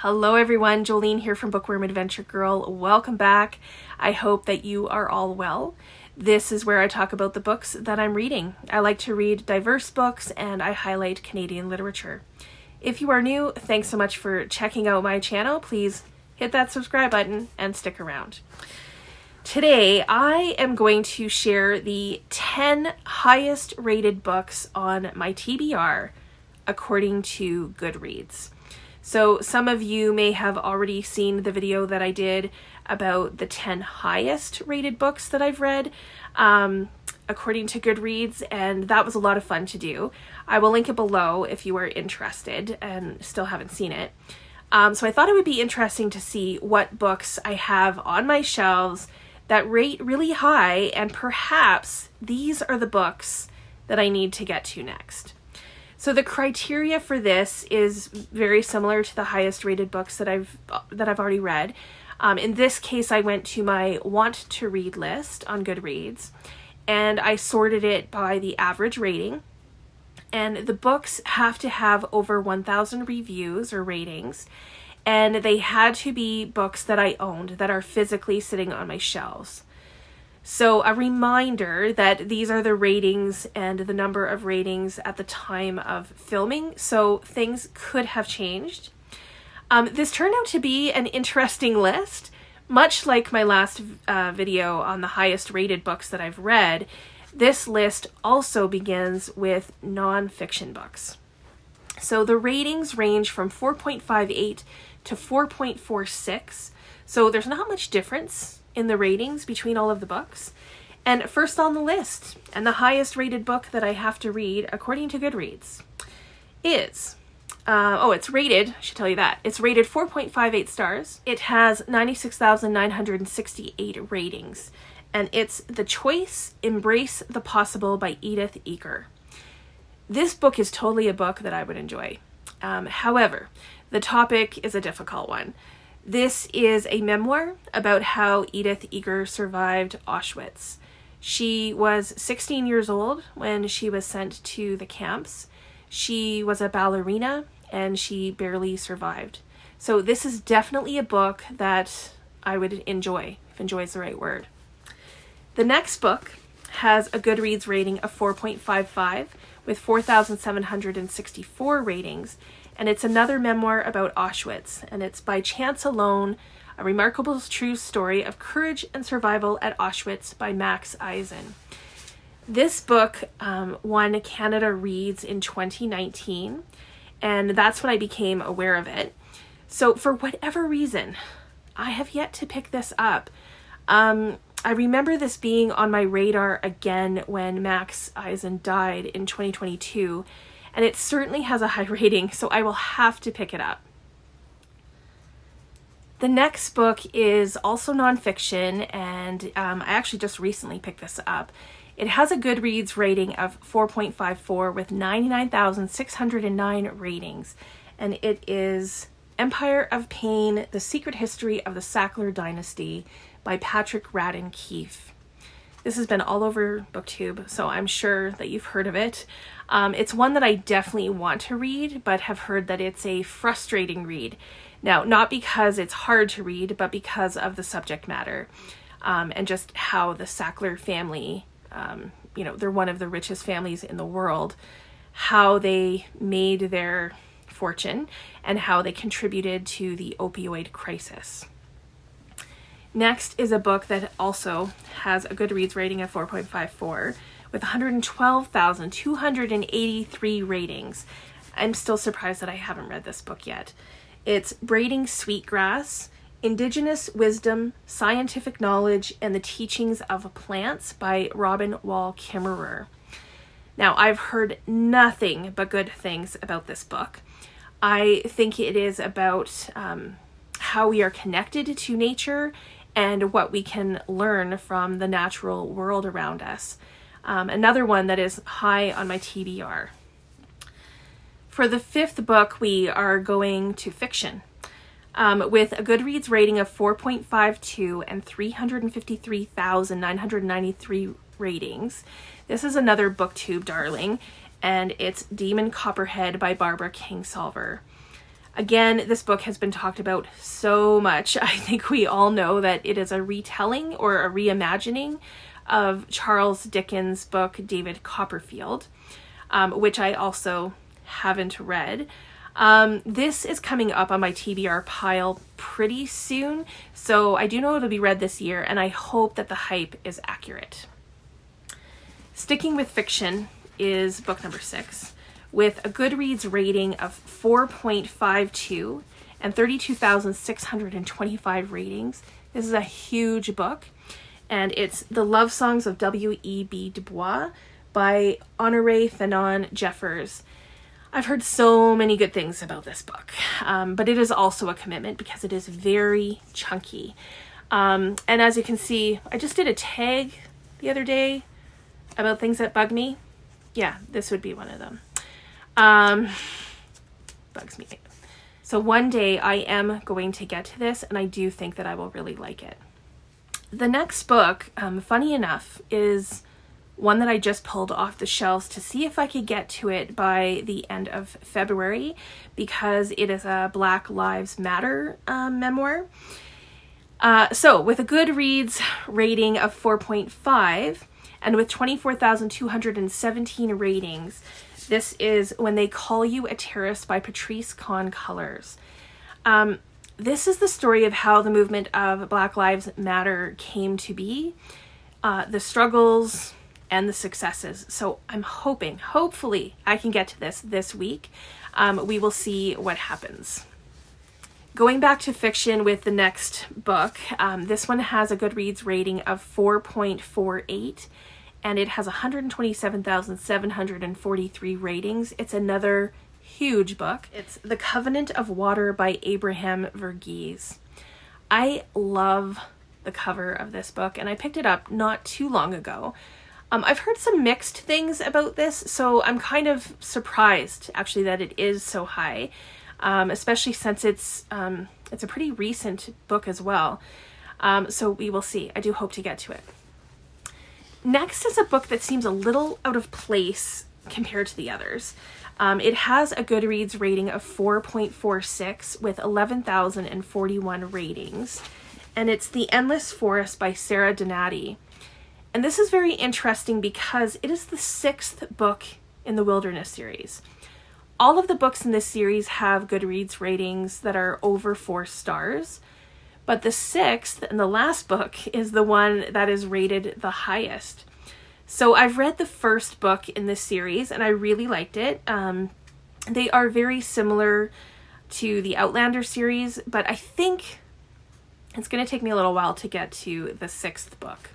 Hello everyone, Jolene here from Bookworm Adventure Girl. Welcome back. I hope that you are all well. This is where I talk about the books that I'm reading. I like to read diverse books and I highlight Canadian literature. If you are new, thanks so much for checking out my channel. Please hit that subscribe button and stick around. Today, I am going to share the 10 highest rated books on my TBR according to Goodreads. So some of you may have already seen the video that I did about the 10 highest rated books that I've read according to Goodreads, and that was a lot of fun to do. I will link it below if you are interested and still haven't seen it. So I thought it would be interesting to see what books I have on my shelves that rate really high, and perhaps these are the books that I need to get to next. So the criteria for this is very similar to the highest rated books that I've already read. In this case, I went to my want to read list on Goodreads and I sorted it by the average rating. And the books have to have over 1,000 reviews or ratings, and they had to be books that I owned that are physically sitting on my shelves. So a reminder that these are the ratings and the number of ratings at the time of filming, so things could have changed. This turned out to be an interesting list. Much like my last video on the highest rated books that I've read, this list also begins with non-fiction books. So the ratings range from 4.58 to 4.46, so there's not much difference in the ratings between all of the books. And first on the list, and the highest rated book that I have to read according to Goodreads, is, it's rated, I should tell you that, it's rated 4.58 stars. It has 96,968 ratings, and it's The Choice, Embrace the Possible by Edith Eger. This book is totally a book that I would enjoy. However, the topic is a difficult one. This is a memoir about how Edith Eger survived Auschwitz. She was 16 years old when she was sent to the camps. She was a ballerina and she barely survived. So this is definitely a book that I would enjoy, if enjoy is the right word. The next book has a Goodreads rating of 4.55 with 4,764 ratings. And it's another memoir about Auschwitz, and it's By Chance Alone, a remarkable true story of courage and survival at Auschwitz by Max Eisen. This book won Canada Reads in 2019, and that's when I became aware of it. So for whatever reason, I have yet to pick this up. I remember this being on my radar again when Max Eisen died in 2022, and it certainly has a high rating, so I will have to pick it up. The next book is also nonfiction, and I actually just recently picked this up. It has a Goodreads rating of 4.54 with 99,609 ratings, and it is Empire of Pain, The Secret History of the Sackler Dynasty by Radden Keefe. This has been all over BookTube, so I'm sure that you've heard of it. It's one that I definitely want to read, but have heard that it's a frustrating read. Now, not because it's hard to read, but because of the subject matter, and just how the Sackler family, they're one of the richest families in the world, how they made their fortune, and how they contributed to the opioid crisis. Next is a book that also has a Goodreads rating of 4.54 with 112,283 ratings. I'm still surprised that I haven't read this book yet. It's Braiding Sweetgrass, Indigenous Wisdom, Scientific Knowledge, and the Teachings of Plants by Robin Wall Kimmerer. Now, I've heard nothing but good things about this book. I think it is about how we are connected to nature and what we can learn from the natural world around us. Another one that is high on my TBR. For the fifth book, we are going to fiction. With a Goodreads rating of 4.52 and 353,993 ratings. This is another BookTube darling, and it's Demon Copperhead by Barbara Kingsolver. Again, this book has been talked about so much. I think we all know that it is a retelling or a reimagining of Charles Dickens' book, David Copperfield, which I also haven't read. This is coming up on my TBR pile pretty soon, so I do know it'll be read this year, and I hope that the hype is accurate. Sticking with fiction is book number 6, with a Goodreads rating of 4.52 and 32,625 ratings. This is a huge book, and it's The Love Songs of W.E.B. Du Bois by Honoree, Fanonne, Jeffers. I've heard so many good things about this book, but it is also a commitment because it is very chunky. And as you can see, I just did a tag the other day about things that bug me. Yeah, this would be one of them. Bugs me. So one day I am going to get to this, and I do think that I will really like it. The next book, funny enough, is one that I just pulled off the shelves to see if I could get to it by the end of February, because it is a Black Lives Matter memoir. So with a Goodreads rating of 4.5 and with 24,217 ratings, this is When They Call You a Terrorist by Patrisse Khan-Cullors. This is the story of how the movement of Black Lives Matter came to be, the struggles and the successes. So I'm hopefully I can get to this week. We will see what happens. Going back to fiction with the next book, this one has a Goodreads rating of 4.48, and it has 127,743 ratings. It's another huge book. It's The Covenant of Water by Abraham Verghese. I love the cover of this book, and I picked it up not too long ago. I've heard some mixed things about this, so I'm kind of surprised actually that it is so high, especially since it's a pretty recent book as well. So we will see. I do hope to get to it. Next is a book that seems a little out of place compared to the others. It has a Goodreads rating of 4.46 with 11,041 ratings, and it's The Endless Forest by Sarah Donati. And this is very interesting because it is the 6th book in the Wilderness series. All of the books in this series have Goodreads ratings that are over 4 stars, but the 6th and the last book is the one that is rated the highest. So I've read the first book in this series and I really liked it. They are very similar to the Outlander series, but I think it's going to take me a little while to get to the 6th book.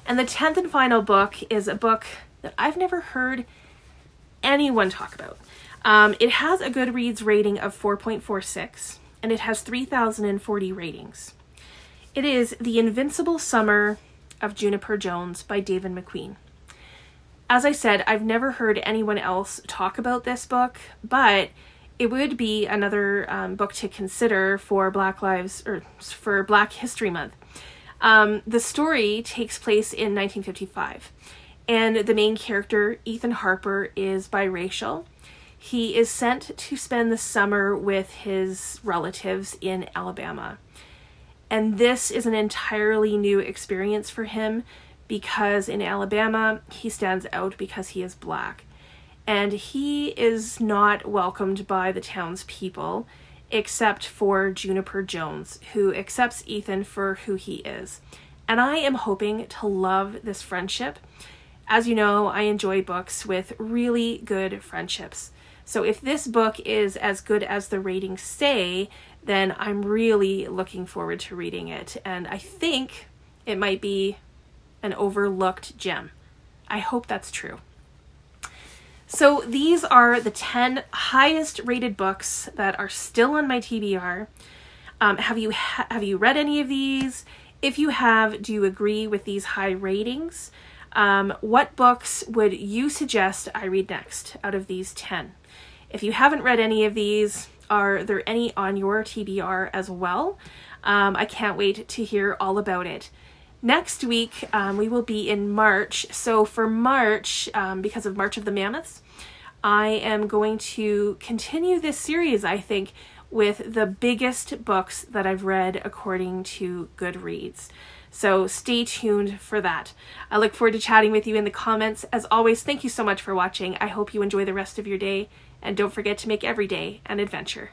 And the 10th and final book is a book that I've never heard anyone talk about. It has a Goodreads rating of 4.46, and it has 3,040 ratings. It is The Invincible Summer of Juniper Jones by Daven McQueen. As I said, I've never heard anyone else talk about this book, but it would be another book to consider for Black History Month. The story takes place in 1955, and the main character, Ethan Harper, is biracial. He is sent to spend the summer with his relatives in Alabama. And this is an entirely new experience for him because in Alabama, he stands out because he is Black. And he is not welcomed by the townspeople, except for Juniper Jones, who accepts Ethan for who he is. And I am hoping to love this friendship. As you know, I enjoy books with really good friendships. So if this book is as good as the ratings say, then I'm really looking forward to reading it. And I think it might be an overlooked gem. I hope that's true. So these are the 10 highest rated books that are still on my TBR. Have you read any of these? If you have, do you agree with these high ratings? What books would you suggest I read next out of these 10? If you haven't read any of these, are there any on your TBR as well? I can't wait to hear all about it. Next week, we will be in March. So for March, because of March of the Mammoths, I am going to continue this series, I think, with the biggest books that I've read according to Goodreads. So stay tuned for that. I look forward to chatting with you in the comments. As always, thank you so much for watching. I hope you enjoy the rest of your day, and don't forget to make every day an adventure.